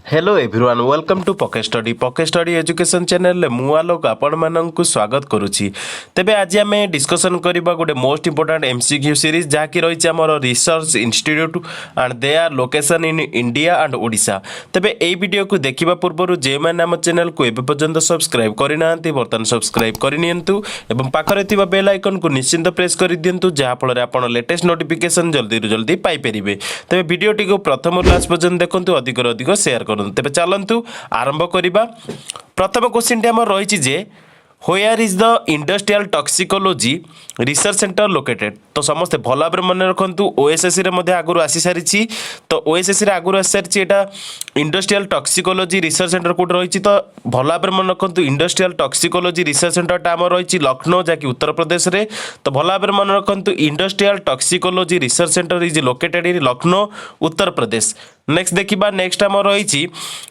Hello everyone welcome to पके study education channel मु आलोक आपण माननकु स्वागत करुछि। तेबे आज आम डिस्कसन करबा गोटे मोस्ट इंपोर्टेंट एमसीक्यू सीरीज जहाँकि रही आमर research institute and they are location in India and Odisha. तेबे एई वीडियो को देखिबा पूर्व जे माने आम चैनल को एबे पर्यंत सब्सक्राइब करिनांती बर्तन सब्सक्राइब करनियंतु एवं पाखरे थिबा बेल आइकन को निश्चिंत प्रेस कर दियंतु जहाँ फल आपण लेटेस्ट नोटिफिकेशन जल्दी पाई परिबे। तेबे वीडियोटी को प्रथम लास्ट पर्यंत देखंतु अधिक अधिक शेयर तेरे चलतु आरंभ करवा। प्रथम क्वेश्चन टी आम रही जे where is the industrial toxicology research centre located. तो समस्ते भल भाव मन रखु ओएसएससी रे आगुरी आसी सारी। तो ओएसएससी आगुरी आसी सारी एटा industrial toxicology research centre code रही। तो भल भाव मन रखु इंडस्ट्रियल टॉक्सिकोलॉजी रिसर्च सेंटर आम रही लखनऊ जहाँकि उत्तर प्रदेश रे। तो भल भाव मन रखु industrial toxicology research centre is located in Lucknow Uttar Pradesh. Next देखिबा नेक्स्ट आम रही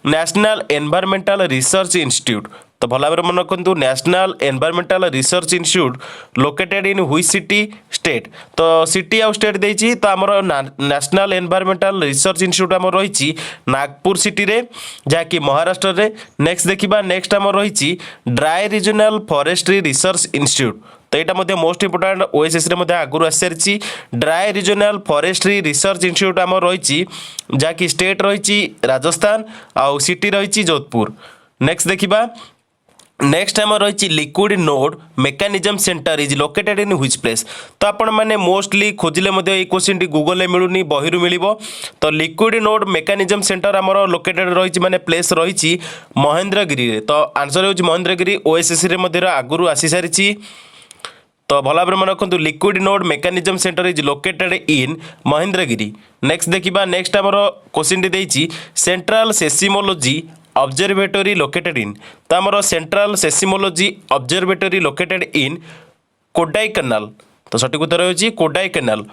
नेशनल एनवायरमेंटल रिसर्च इंस्टीट्यूट। तो भल भाव मन रखु national environmental research institute located in which city state. तो सिटी आउ स्टेट देछि। तो आमर नेशनल एनवायरमेंटल रिसर्च इंस्टीट्यूट आम रही नागपुर सिटी रे जहाँकि महाराष्ट्र रे। नेक्स्ट देखिबा नेक्स्ट आम रही dry regional forestry research institute. तो यहाँ मोस्ट इंपोर्टेंट ओएसएससी रे आगुरी आसी सारी dry regional forestry research institute आम रही जहाँकि स्टेट रही राजस्थान आउ सिटी रही जोधपुर। नेक्स्ट देखिबा नेक्स्ट आम रही liquid node mechanism centre is located in which place. तो आपण मैंने मोस्टली खोजिले ये क्वेश्चन टी गूगल में मिलूनी बही मिलिबो। तो लिक्विड नोड मेकानिजम सेंटर आमर लोकेटेड रही माने प्लेस रही महेंद्रगिरी रे। तो आंसर हो महेंद्रगिरी ओएसएससी रे आगुरी आसी सारी। तो भल भाव मन रखु liquid node mechanism centre is located in Mahendragiri. Next देखिबा नेक्स्ट आमर क्वेश्चन टी देछि central seismology observatory located in. तो आमर central seismology observatory located in Kodaikanal. तो सठिक उत्तर होछि कोडाई कैनाल।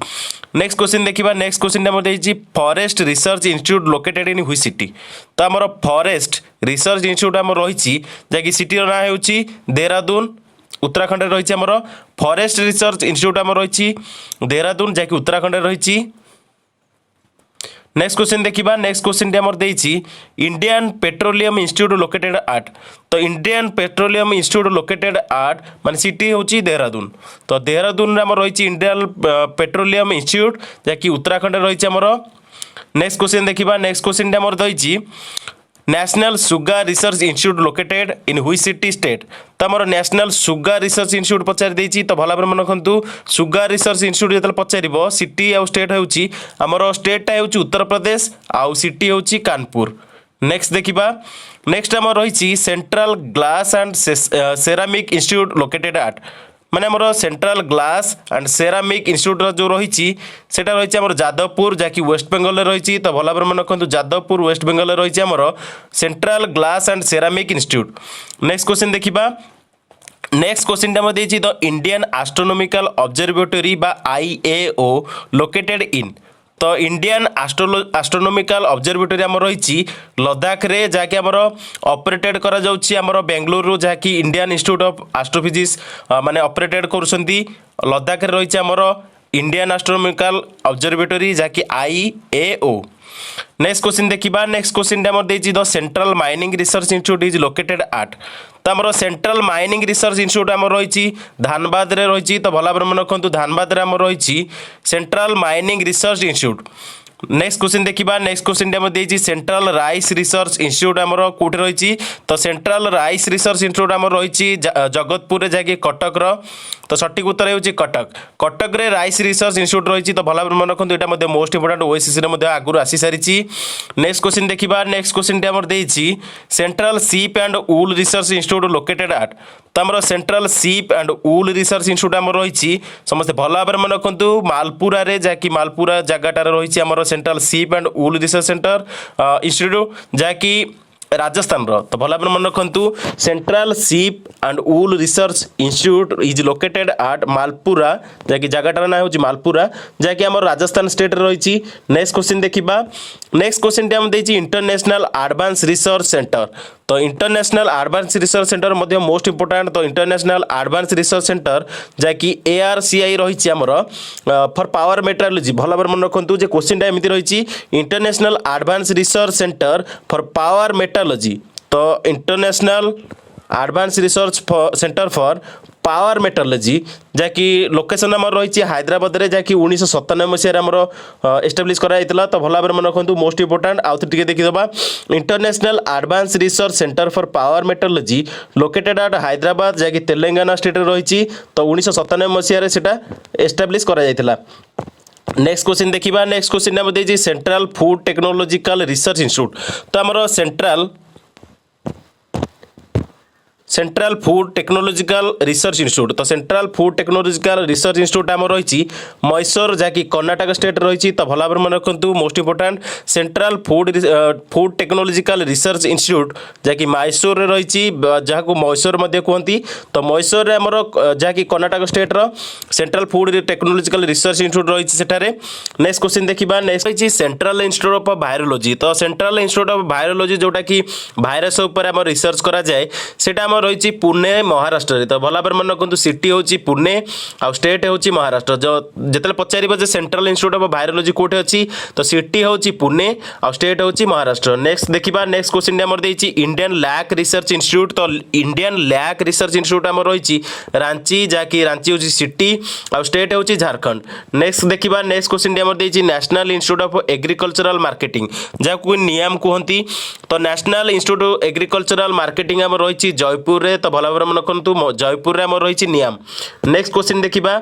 नेक्स्ट क्वेश्चन देखिबा नेक्स्ट क्वेश्चन आमर देछि forest research institute located in which city. तो आमर फॉरेस्ट रिसर्च इंस्टीट्यूट आमर रही जहाँकि सिटी ना होछि देहरादून उत्तराखंड रही आमर फॉरेस्ट रिसर्च इंस्टीट्यूट आम रही देहरादून जहाँकि उत्तराखंड रही। नेक्स्ट क्वेश्चन देखिबा नेक्स्ट क्वेश्चन आमर देछि Indian petroleum institute located at. तो Indian petroleum institute located at माने सिटी होछि देहरादून। तो देहरादून आम रही इंडियन पेट्रोलियम इंस्टीट्यूट जहाँकि उत्तराखंड रही आमर। नेक्स्ट क्वेश्चन देखिबा नेक्स्ट क्वेश्चन आमर रही national sugar research institute located in which city state. तो आमर नेशनल सुगर रिसर्च इंस्टीट्यूट पचारि देछि। तो भल भाव मन रखु सुगर रिसर्च इंस्टीट्यूट जो पचार सिटी आउ स्टेट होछि आमर स्टेटा होछि उत्तर प्रदेश आउ सिटी होछि कानपुर। नेक्स्ट देखिबा नेक्स्ट आमर रही central glass and ceramic institute located at माने आमर central glass and ceramic institute जो रही सेटा रही आमर जादवपुर जहाँकि वेस्ट बेंगल रही। तो भल भाव मन रखु जादवपुर वेस्ट बेंगल रही आमर central glass and ceramic institute. Next question देखिबा नेक्स्ट क्वेश्चन आम देछि द इंडियन एस्ट्रोनॉमिकल ऑब्जर्वेटरी बा IAO लोकेटेड इन। तो इंडियन एस्ट्रोनॉमिकल ऑब्जर्वेटरी आम रही लद्दाख रे जहाँकि आमर ऑपरेटेड करा जाउछि आमर बेंगलुरु जहाँकि इंडियन इंस्टीट्यूट ऑफ एस्ट्रोफिजिक्स माने ऑपरेटेड करुछंती लद्दाख रे रही आमर इंडियन एस्ट्रोनॉमिकल ऑब्जर्वेटरी जहाँकि IAO। नेक्स्ट क्वेश्चन देखिबा नेक्स्ट क्वेश्चन आमर देछि the central mining research institute is located at. तो आमर सेंट्रल माइनिंग रिसर्च इंस्टीट्यूट आमर रही धानबाद रे रही। तो भल भाव मन रखु धानबाद रे आमर रही central mining research institute. Next question देखिबा नेक्स्ट क्वेश्चन आम देछि सेंट्रल राइस रिसर्च इंस्टीट्यूट आमर कोठी रही। तो सेंट्रल राइस रिसर्च इंस्टीट्यूट आमर रही जगतपुर जहाँकि कटक रो। तो सठिक उत्तर होछि कटक। कटक रे राइस रिसर्च इंस्टीट्यूट रही। तो भल भाव मन रखु एटा मोस्ट इंपोर्टेंट ओएसएससी रे आगुरी आसी सारी। नेक्स्ट क्वेश्चन देखिबा नेक्स्ट क्वेश्चन आमर देछि central sheep and wool research institute located at. तो आमर central sheep and wool research institute आमर रही समस्त भल भाव मन रखु मालपुरा रे जहाँकि मालपुरा जगह रही आमर central sheep and wool research centre institute जहाँकि राजस्थान तो भल भाव मन रखु central sheep and wool research institute is located at Malpura जैकि जगटार ना हूँ मालपुरा जैकि आम राजस्थान स्टेट रही। नेक्स्ट क्वेश्चन देखा नेक्स्ट क्वेश्चन टी आम इंटरनेशनल एडवांस रिसर्च सेंटर तो international advance research centre most important तो इंटरनेशनल एडवांस रिसर्च सेंटर जैकि ARCI रही आमर फॉर पावर मेट्रोलॉजी भल भाव मन रखु क्वेश्चन एमती रही international advance research centre for power metrology तो international advance research centre for power metrology जैकि लोकेशन आम रही हैदराबाद में जैकि 1997 मसीह आमर एस्टाब्लीश कराइला तो भल भाव मन रखु मोस्ट इंपोर्टाट आउ थे देखीदा international advance research centre for power metrology located at Hyderabad जैकि तेलंगाना स्टेट रही तो 1997 मसीह से एस्टाब्लीश कराइला। नेक्स्ट क्वेश्चन देखा नेक्स्ट क्वेश्चन आम देखिए central food technological research institute तो आमर central food technological research institute तो central food technological research institute आम रही मैसूर जैकि कर्नाटक स्टेट रही तो भल भाव मन रखु most important central food technological research institute जैकि मैसूर रही जहाँ को मैसूर कहती तो मैसूर आमर जहाँकि Karnataka state central food technological research institute रही सेठारे। नेक्स्ट क्वेश्चन देखा नेक्स्ट रही सेंट्रल इंस्टीट्यूट ऑफ वायरोलॉजी तो सेंट्रल इंस्टीट्यूट ऑफ वायरोलॉजी जोटा कि भाइरस उपर आम रिसर्च कराए सेटा रही पुणे महाराष्ट्र तो भल भाव मन रखु सिटी हूँ पुणे आ स्टेट हूँ महाराष्ट्र जो जिते पचार सेंट्रल इंस्टीट्यूट ऑफ वायरोलॉजी कौटे अच्छी तो सिटी हूँ पुणे आ स्टेट हूँ महाराष्ट्र। नेक्स्ट देखा नेक्स्ट क्वेश्चन आम रही इंडियन लैक रिसर्च इंस्टीट्यूट तो इंडियन लैक रिसर्च इंस्टीट्यूट आम रही रांची जहाँकि रांची हूँ सिटी आ स्टेट हूँ झारखंड। नेक्स्ट देखा नेक्स्ट क्वेश्चन आम रही national institute of agricultural marketing जहाँ नियाम कहती तो national institute of agricultural marketing आम रही जयपुर तो भल भाव मन रखु जयपुर आम रही नियाम। नेक्स्ट क्वेश्चन देखा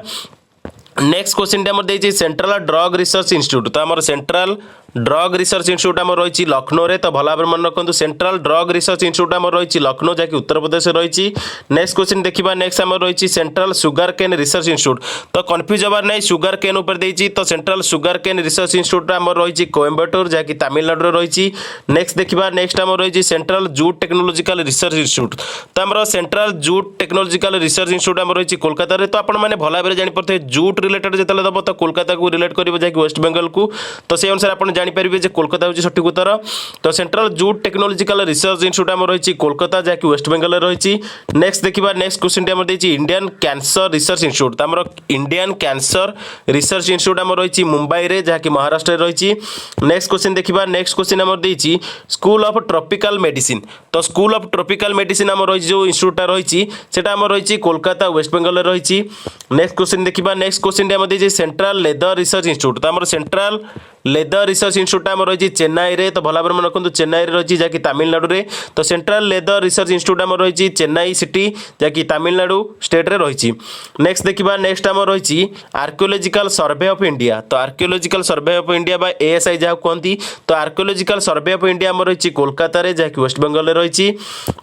नेक्स्ट क्वेश्चन आम देखिए सेंट्रल ड्रग रिसर्च इंस्टीट्यूट तो आम सेंट्रल ड्रग रिसर्च इंस्टीट्यूट आम रही लखनऊ रे तो भल भाव मन रखु सेंट्रल ड्रग रिसर्च इंस्टीट्यूट आम रही लखनऊ जैकि उत्तर प्रदेश रही। नेक्स्ट क्वेश्चन देखा नेक्स्ट आम रही central sugarcane research institute तो कन्फ्यूज हबार नहीं सुगर केन उपर देती तो central sugarcane research institute आम रही कोयम्बटूर जहाँकि तमिलनाडु रही। नेक्स्ट देखा नेक्स्ट आम रही central jute technological research institute तो आम central jute technological research institute आम रही कोलकाता तो आप भल भाव जापर जूट रिलेटेड जो दब तो कोलकाता को रिलेट कर वेस्ट बेंगल को तो से अनुसार आप जापर कोलकाता हूँ सठिक उत्तर तो central jute technological research institute आम रही कोलकाता जहाँकि वेस्ट बेंगल रही। नेक्स्ट देखा नेक्स्ट क्वेश्चन आम देखिए इंडियन कैंसर रिसर्च इंस्टीट्यूट तो आम इंडियन कैंसर रिसर्च इंस्टीट्यूट आम रही मुंबई में जहाँकि महाराष्ट्र रही। नेक्स्ट क्वेश्चन देखा नेक्स्ट क्वेश्चन आम देखिए स्कूल ऑफ ट्रॉपिकल मेडिसिन तो स्कूल ऑफ ट्रॉपिकल मेडिसिन आम रही जो इंस्टीट्यूट रही सेटा आम रही कोलकाता वेस्ट बेंगल रही। नेक्स्ट क्वेश्चन देखा नेक्स्ट क्वेश्चन आम देखिए सेंट्रल लेदर रिसर्च इंस्टीट्यूट तो आम सेंट्रल लेदर रिसर्च इंस्टीट्यूट आम रही चेन्नई रे तो भल भाव मन रखु चेन्नई रही जहाँकि तमिलनाडु रे तो सेंट्रल लेदर रिसर्च इंस्टीट्यूट आम रही चेन्नई सिटी जहाँकि तमिलनाडु स्टेट रे रही। नेक्स्ट देखा नेक्स्ट आम रही आर्कियोलॉजिकल सर्वे ऑफ इंडिया तो आर्कियोलॉजिकल सर्वे ऑफ इंडिया बा ASI जहाँ कहती तो आर्कियोलॉजिकल सर्वे ऑफ इंडिया आम रही कोलकाता रे जहाँकि वेस्ट बेंगल रही।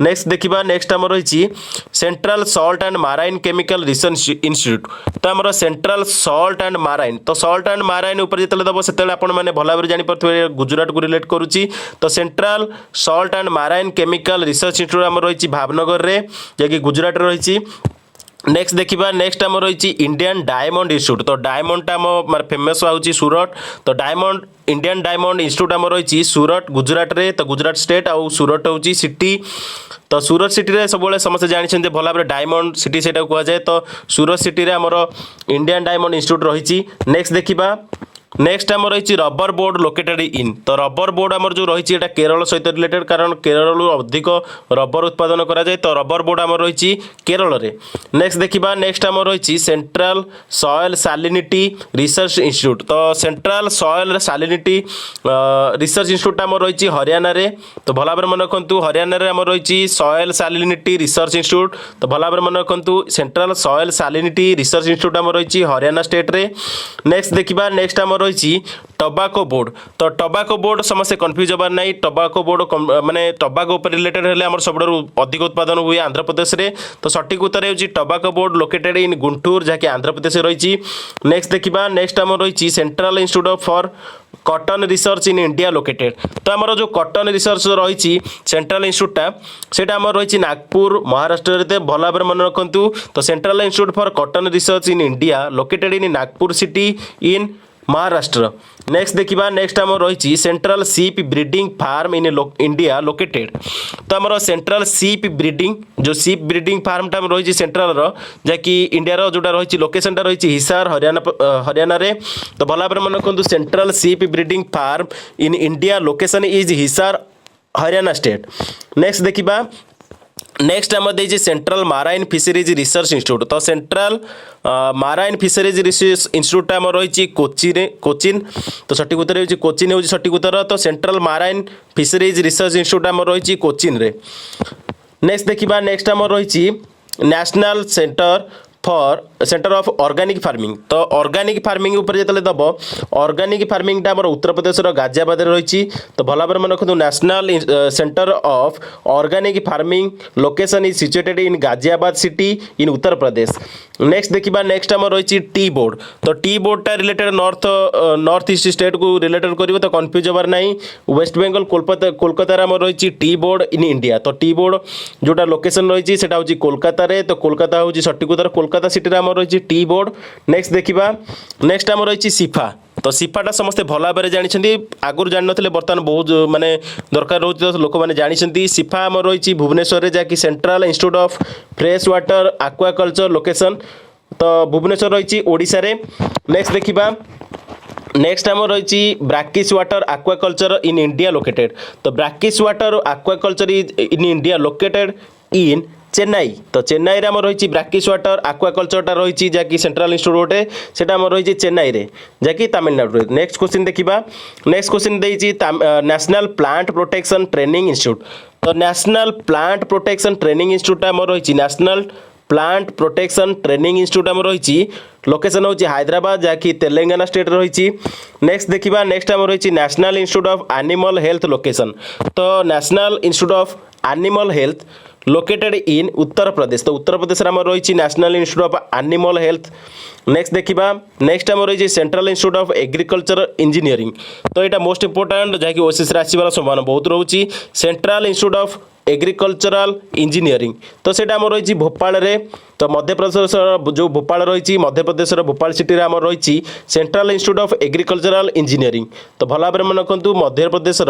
नेक्स्ट देखा नेक्स्ट आम रही central salt and marine chemical research institute तो आम सेंट्रल सॉल्ट एंड माराइन तो सॉल्ट एंड माराइन उपर जिते दब से मैंने भल भाव जापर गुजरात को रिलेट करुच्ची तो central salt and marine chemical research institute आम रही भावनगर रे जैकि गुजरात रही। नेक्स्ट देखा नेक्स्ट आम रही इंडियन डायमंड इंस्टीट्यूट तो डायमंड आम फेमस हूँ सूरत तो डायमंड इंडियन डायमंड इंस्टीट्यूट आम रही सूरत गुजरात रे तो गुजरात स्टेट आउ सूरत हूँ सिटी तो सूरत सिटी रे सब समस्त जानते भल भाव डायमंड सिटी से कहुए तो सूरत सिटी रे आमर इंडियन डायमंड इंस्टीट्यूट रही। नेक्स्ट देखा नेक्स्ट आम रही रबर बोर्ड लोकेटेड इन तो रबर बोर्ड आमर जो रही केरल सहित रिलेटेड कारण केरल अधिक रबर उत्पादन कराए तो रबर बोर्ड आम रही केरल रे। नेक्स्ट देखा नेक्स्ट आम रही central soil salinity research institute तो central soil salinity research institute आम रही हरियाणा रे तो भल भाव मन रखु हरियाणा रे आम रही सॉइल सैलिनिटी रिसर्च इंस्टीट्यूट तो भल भाव मन रखु central soil salinity research institute आम रही हरियाणा स्टेट रे। नेक्स्ट देखा नेक्स्ट आम रही टोबाको बोर्ड तो टोबाको बोर्ड समस्ते कन्फ्यूज हबार नहीं टोबाको बोर्ड माने टोबाको पर रिलेटेड हेले हमर सबडू अधिक उत्पादन हुए आंध्र प्रदेश रे तो सठिक उत्तर होची tobacco board located in Guntur जहाँकि आंध्र प्रदेश रही। नेक्स्ट देखा नेक्स्ट आम रही central institute for cotton research in India located. तो आमर जो कॉटन रिसर्च रही सेंट्रल इन्स्टिट्यूटा सेटा आमर रही नागपुर महाराष्ट्र रे भल भाव मन रखु। तो central institute for cotton research in India located in Nagpur city in Maharashtra. Next देखिबा नेक्स्ट आम रही central sheep breeding farm in India located. तो आमर सेंट्रल सीप ब्रीडिंग जो सीप ब्रीडिंग फार्म टा रही सेंट्रल जहाँकि इंडिया जोटा रही लोकेशन रही हिसार हरियाणा रे। तो भल भाव मन रखु central sheep breeding farm in India location is Hisar Haryana state. Next देखिबा नेक्स्ट आम देजी central marine fisheries research institute. तो central marine fisheries research institute आम रही कोचिन। तो सठिक उत्तर हो कोचिन हो सठिक उत्तर। तो central marine fisheries research institute आम रही कोचिन रे। नेक्स्ट देखिबा नेक्स्ट आम रही national centre of organic farming. तो ऑर्गेनिक फार्मिंग ऊपर जो दब ऑर्गेनिक फार्मिंग टा आमर उत्तर प्रदेश गाजियाबाद रही। तो भल भाव मन रखु national centre of organic farming location is situated in Ghaziabad city in Uttar Pradesh. Next देखिबा नेक्स्ट आम रही टी बोर्ड। तो टी बोर्ड टा रिलेटेड नॉर्थ ईस्ट स्टेट को रिलेटेड कर तो कन्फ्यूज हबार ना। वेस्ट बेंगल कोलकाता आम रही टी बोर्ड इन इंडिया। तो टी बोर्ड जोटा लोकेशन रही है हूँ कोलकाता रे। तो कोलकाता हूँ सठिक उत्तर कोलकाता सिटी आम रही टी बोर्ड। नेक्स्ट देखिबा नेक्स्ट आम रही सिफा। तो सिफाटा समस्ते भल भाव में जानते आगुरी जान ना बर्तमान बहुत माने दरकार रोच तो लोक मैंने जानते। सिफा आम रही भुवनेश्वर जहाँकि central institute of fresh water aquaculture location. तो भुवनेश्वर रही ओडिशा रे। नेक्स्ट देखिबा नेक्स्ट आम रही brackish water aquaculture in India located. तो brackish water aquaculture in India located in Chennai. तो चेन्नई रे आम रही ब्राकिश वाटर एक्वाकल्चरटा रही जहाँकि सेंट्रल इंस्टीट्यूट गोटे से आम रही चेन्नई रे जहाँकि तमिलनाडु। नेक्स्ट क्वेश्चन देखिबा नेक्स्ट क्वेश्चन देछि national plant protection training institute. तो national plant protection training institute आम रही national plant protection training institute आम रही लोकेशन हूँ हैदराबाद जहाँकि तेलंगाना स्टेट रही। नेक्स्ट देखिबा नेक्स्ट आम रही national institute of animal health location. तो national institute of animal health located in Uttar Pradesh. तो उत्तर प्रदेश आम रही national institute of animal health. Next देखिबा नेक्स्ट आम रही central institute of agriculture engineering. तो यहाँ मोस्ट इंपोर्टाट जहाँकि ओसीसी रे आसबार संभावना बहुत रोचे central institute of agricultural engineering. तो सेटा आम रही भोपाल रे। तो मध्य प्रदेश जो भोपाल रही मध्य प्रदेश भोपाल सिटी आम रही central institute of agricultural engineering. तो भल भाव मन रखु मध्य प्रदेश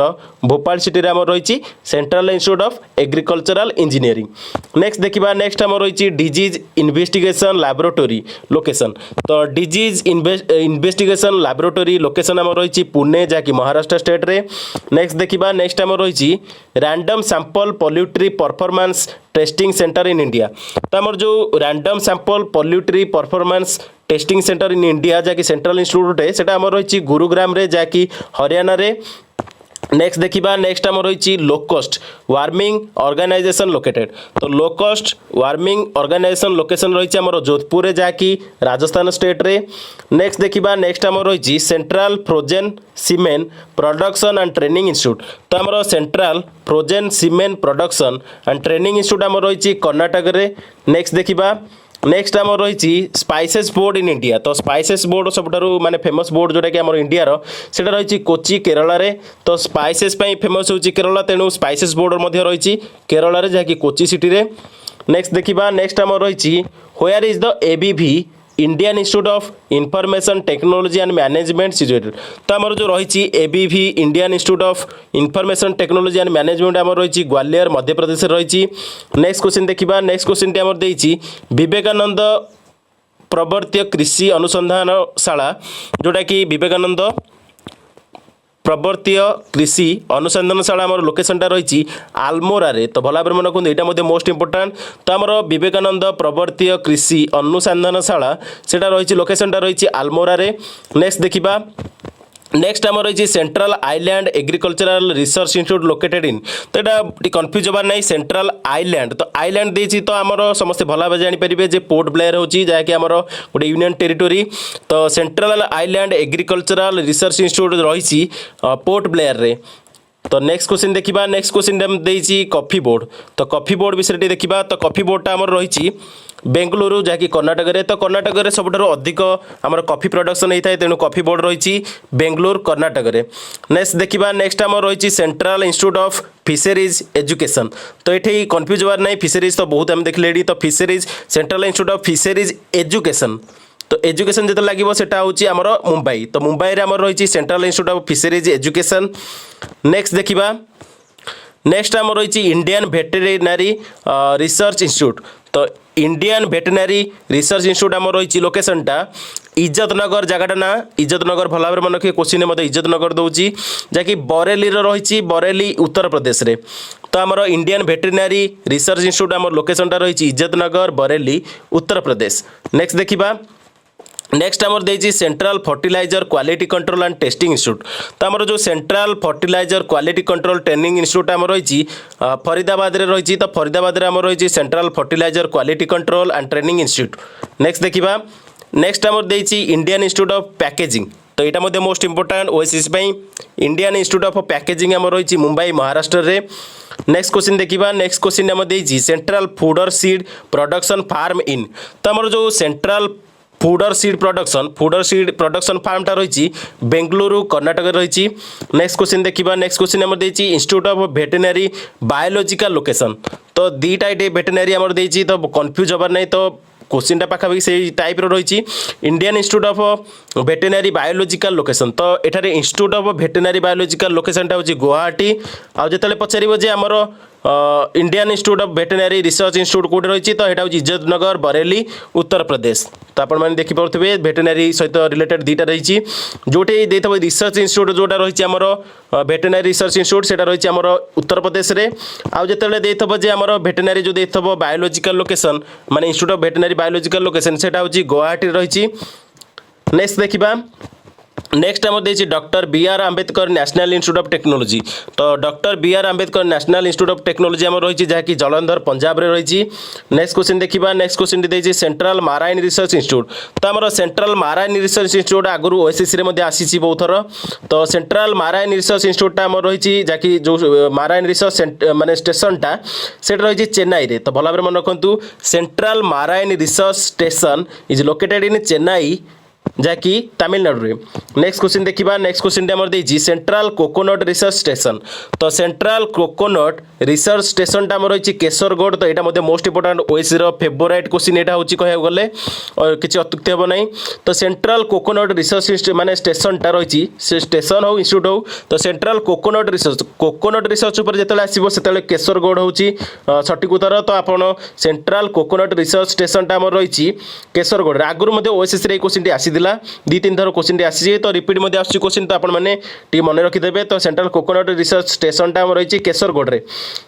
भोपाल सिटी आम रही central institute of agricultural engineering. Next देखिबा नेक्स्ट आम रही डिजीज इन्वेस्टिगेशन लैबोरेटरी लोकेशन। तो डिजीज इन्वेस्टिगेशन लैबोरेटरी लोकेशन आम रही पुणे जहाँकि महाराष्ट्र स्टेट रे। नेक्स्ट देखिबा नेक्स्ट आम रही random sample poultry performance testing centre in India. तो आमर जो random sample poultry performance testing centre in India जहाँकि सेंट्रल इंस्टीट्यूट है सेटा आमर रही गुरुग्राम रे जहाँकि हरियाणा रे। नेक्स्ट देखिबा नेक्स्ट आम रही लोकस्ट वार्मिंग ऑर्गेनाइजेशन लोकेटेड। तो लोकस्ट वार्मिंग ऑर्गेनाइजेशन लोकेशन रही आमर जोधपुर जहाँकि राजस्थान स्टेट रे। नेक्स्ट देखिबा नेक्स्ट आम रही central frozen cement production and training institute. तो आमर central frozen cement production and training institute आम रही कर्णाटक रे। नेक्स्ट देखिबा नेक्स्ट आम रही स्पाइसेस बोर्ड इन इंडिया। तो स्पाइसेस बोर्ड सब माने फेमस बोर्ड जोटा कि आम इंडिया सेटा रही कोची केरल रे। तो स्पाइसेस फेमस होची केरला तेणु स्पाइसेस बोर्ड रही केरल रे जहाँकि कोची सिटी रे। नेक्स्ट देखिबा नेक्स्ट आम रही where is the ABV Indian institute of information technology and management situated. तो आमर जो रही ABV Indian institute of information technology and management आमर रही ग्वालियर मध्य प्रदेश रही। नेक्स्ट क्वेश्चन देखिबा नेक्स्ट क्वेश्चन टी आमर देछि विवेकानंद प्रवर्त्य कृषि अनुसंधानशाला जोटा कि विवेकानंद प्रवर्त्य कृषि अनुसंधानशाला आमर लोकेशनटा रही आलमोरा रे। तो भल भाव मन रखु यहाँ मोस्ट इंपोर्टाट। तो आमर विवेकानंद प्रवर्त्य कृषि अनुसंधानशाला सेटा रही लोकेशनटा रही आलमोरा रे। नेक्स्ट देखिबा नेक्स्ट आम रही central island agricultural research institute located in. तो यहाँ कन्फ्यूज हबार नहीं सेंट्रल आइलैंड। तो आइलैंड देती तो आमर समस्ते भल भाव जानीपारे जे पोर्ट ब्लेयर होची जहाँकि आमर गोटे यूनियन टेरिटोरी। तो central island agricultural research institute रही पोर्ट ब्लेयर रे। तो नेक्स्ट क्वेश्चन देखिबा नेक्स्ट क्वेश्चन हम देइछि कॉफी बोर्ड तो कॉफी बोर्ड विषय देखिबा तो कॉफी बोर्डटा हमर रहिछि बेंगलुरु जहाँकि कर्णाटक रे तो कर्णाटक रे सबठारु अधिक हमर कॉफी प्रोडक्शन होता है तेणु कॉफी बोर्ड रही बेंगलुरु कर्णाटक रे नेक्स्ट देखिबा नेक्स्ट हमर रही central institute of fisheries education तो ये कन्फ्यूज होवार नहीं फिशरीज तो बहुत हम देखले तो fisheries central institute of fisheries education तो एजुकेशन जो लगे सेटा हूँ आमर मुंबई तो मुंबई रे आमर रही central institute of fisheries education next देखिबा नेक्स्ट आमर रही इंडियन वेटेरिनरी रिसर्च इंस्टीट्यूट तो इंडियन वेटेरिनरी रिसर्च इंस्टीट्यूट आमर रही लोकेशनटा इज्जतनगर जगह ना इज्जतनगर भल भाव मन रखिए क्वेश्चन मत इज्जतनगर दूसरी जहाँकि बरेली रही बरेली उत्तर प्रदेश रे तो आमर इंडियन वेटेरिनरी रिसर्च इंस्टीट्यूट आमर लोकेशनटा रही इज्जतनगर बरेली उत्तर प्रदेश नेक्स्ट देखिबा नेक्स्ट आमर देछि central fertilizer quality control and testing institute तो आमर जो central fertilizer quality control training institute आमर रही फरीदाबाद रे रही तो फरीदाबाद रे आमर रही central fertilizer quality control and training institute next देखिबा नेक्स्ट आमर देछि इंडियन इंस्टीट्यूट ऑफ पैकेजिंग तो यहाँ मोस्ट इंपोर्टाट ओएसएस इंडियन इंस्टीट्यूट ऑफ पैकेजिंग आमर रही मुंबई महाराष्ट्र रे नेक्स्ट क्वेश्चन देखिबा नेक्स्ट क्वेश्चन आमर देछि central fodder seed production farm in तो आमर जो सेंट्रल फूडर सीड प्रोडक्शन फार्मटा रही बेंगलुरु कर्णाटक रही नेक्स्ट क्वेश्चन देखिबा नेक्स्ट क्वेश्चन आमर देछि institute of veterinary biological location तो दीटा ये वेटेरिनरी आमर देछि तो कंफ्यूज होबार नहीं तो क्वेश्चन पाखापाखि से टाइप रही Indian institute of veterinary biological location तो एठारे इंस्टीट्यूट ऑफ वेटेरिनरी बायोलॉजिकल लोकेशनटा हूँ गुवाहाटी आउ जो पचार जे आमर Indian institute of veterinary research institute कौट रही तो यहाँ हूँ इज्जतनगर बरेली उत्तर प्रदेश तो आपने देखिपे वेटेरिनरी सहित रिलेटेड दुईटा रही जोटे देते रिसर्च इंस्टीट्यूट जोटा रही आमर वेटेरिनरी रिसर्च इंस्टीट्यूट से रही आमर उत्तर प्रदेश में आउ जो देते जे आमर वेटेरिनरी जो देते बायोलॉजिकल लोकेशन माने institute of veterinary biological location से हूँ गुवाहाटी रही नेक्स्ट देखिबा नेक्स्ट आम देछि doctor B R Ambedkar national institute of technology तो doctor B R Ambedkar national institute of technology आम रही जहाँकि जलंधर पंजाब रे रही नेक्स्ट क्वेश्चन देखिबा नेक्स्ट क्वेश्चन देछि सेंट्रल माराइन रिसर्च इंस्टीट्यूट तो आमर सेंट्रल माराइन रिसर्च इंस्टीट्यूट आगु ओएसएस रे आसी बहुत थर तो सेंट्रल माराइन रिसर्च इंस्टीट्यूट आम रही जहाँकि जो माराइन रिसर्च माने स्टेशनटा से रही चेन्नई रे तो भल भाव मन रखु central marine research station is located in Chennai जहाँकि तमिलनाडु रे नेक्स्ट क्वेश्चन देखिबा नेक्स्ट क्वेश्चन आमर देछि सेंट्रल कोकोनट रिसर्च स्टेशन तो सेंट्रल कोकोनट रिसर्च स्टेशन आमर रही केशरगढ़ तो यहाँ मोस्ट इंपोर्टाट ओएस फेवरेट क्वेश्चन यहाँ हूँ कह गले और किसी अत्युक्ति हम ना तो सेंट्रल कोकोनट रिसर्च माने स्टेशनटा रही से स्टेशन हो इंस्टीट्यूट हो तो सेंट्रल कोकोनट रिसर्च उपर जिते आसो से केशरगढ़ हूँ सठिक उत्तर तो आपड़ सेंट्रल कोकोनट रिसर्च स्टेशनटा आमर रही केशरगढ़ आगुरी ओएसएस क्वेश्चन आसीला दी तीन थर क्वेश्चन आसी तो रिपीट आसूँ क्वेश्चन तो आपने मन रखिदेवे तो सेंट्रल कोकोनट रिसर्च स्टेशनटा आम रही केशरगढ़ रे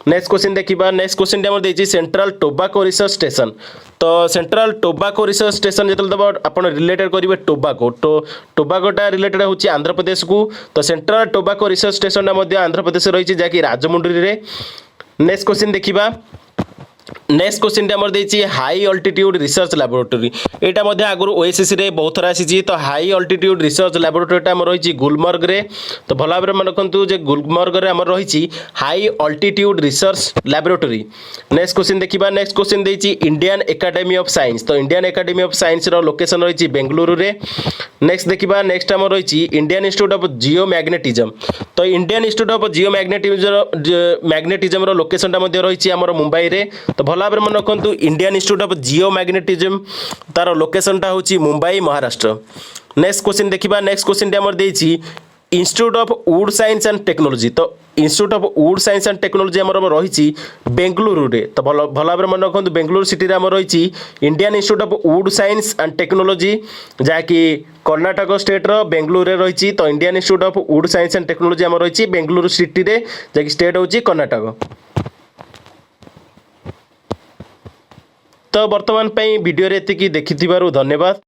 नेक्स्ट क्वेश्चन देखिबा नेक्स्ट क्वेश्चन आम देछि सेंट्रल टोबाको रिसर्च स्टेशन तो सेंट्रल टोबाको रिसर्च स्टेशन जो दब आप रिलेटेड करेंगे टोबाको तो टोबाकोटा रिलेटेड होची आंध्र प्रदेश को तो central tobacco research station Andhra Pradesh रही जहाँकि राजमुंड्री रे नेक्स्ट क्वेश्चन देखिबा नेक्स्ट क्वेश्चन आमर देछि हाई अल्टीट्यूड रिसर्च लैबोरेटरी यहाँ आगुरी ओएसएस रे बहुत थर आसी तो हाई अल्टीट्यूड रिसर्च लैबोरेटरीटा आम रही गुलमर्ग रे तो भल भाव मन रखु जे गुलमर्ग रे आम रही high altitude research laboratory next question देखिबा नेक्स्ट क्वेश्चन देछि इंडियन एकेडमी ऑफ साइंस तो इंडियन एकेडमी ऑफ साइंस रो लोकेशन रही बेंगलुरु रे नेक्स्ट देखिबा नेक्स्ट आम रही Indian institute of geomagnetism तो Indian institute of geomagnetism रो लोकेशनटा रही आमर मुंबई रे तो भल भाव मन रखु Indian institute of geomagnetism तार लोकेशनटा हूँ मुंबई महाराष्ट्र नेक्स्ट क्वेश्चन देखिबा नेक्स्ट क्वेश्चन आमर देछि institute of wood science and technology तो institute of wood science and technology आमर रही बेंगलुरु रे तो भल भाव मन रखु बेंगलुरु सिटी आम रही Indian institute of wood science and technology जहाँकि कर्णाटक स्टेट रो बेंगलुरु रे रही तो Indian institute of wood science and technology आम रही बेंगलुरु सिटी रे जहाँकि स्टेट हूँ कर्णाटक तो वर्तमान वीडियो रे एतिकी देखिथिबारु धन्यवाद।